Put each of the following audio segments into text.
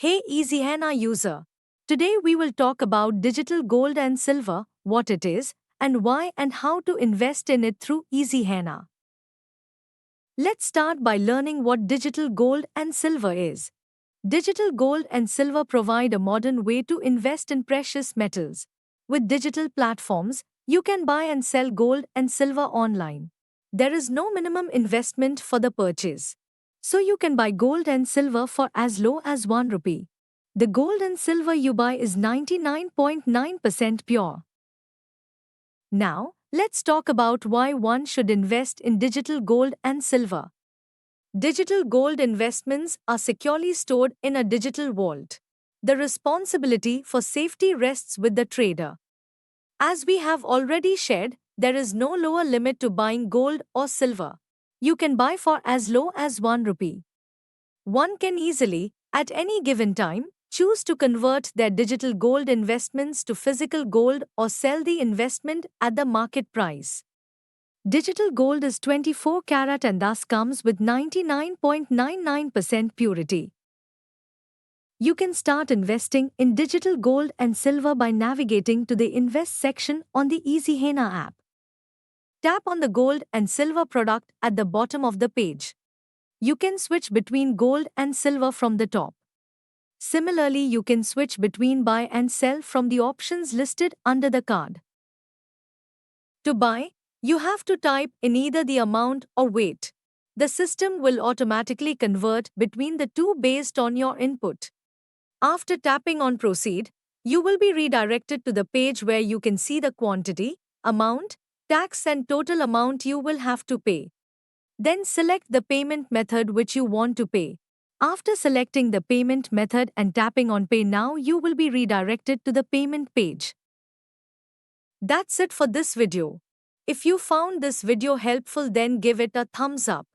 Hey EasyHana user. Today we will talk about digital gold and silver, what it is, and why and how to invest in it through EasyHana. Let's start by learning what digital gold and silver is. Digital gold and silver provide a modern way to invest in precious metals. With digital platforms, you can buy and sell gold and silver online. There is no minimum investment for the purchase. So you can buy gold and silver for as low as 1 rupee. The gold and silver you buy is 99.9% pure. Now, let's talk about why one should invest in digital gold and silver. Digital gold investments are securely stored in a digital vault. The responsibility for safety rests with the trader. As we have already shared, there is no lower limit to buying gold or silver. You can buy for as low as 1 rupee. One can easily, at any given time, choose to convert their digital gold investments to physical gold or sell the investment at the market price. Digital gold is 24 karat and thus comes with 99.99% purity. You can start investing in digital gold and silver by navigating to the Invest section on the EasyHana app. Tap on the gold and silver product at the bottom of the page. You can switch between gold and silver from the top. Similarly, you can switch between buy and sell from the options listed under the card. To buy, you have to type in either the amount or weight. The system will automatically convert between the two based on your input. After tapping on Proceed, you will be redirected to the page where you can see the quantity, amount, tax and total amount you will have to pay. Then select the payment method which you want to pay. After selecting the payment method and tapping on Pay Now, you will be redirected to the payment page. That's it for this video. If you found this video helpful, then give it a thumbs up.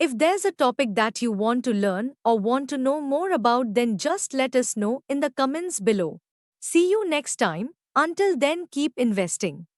If there's a topic that you want to learn or want to know more about, then just let us know in the comments below. See you next time. Until then, keep investing.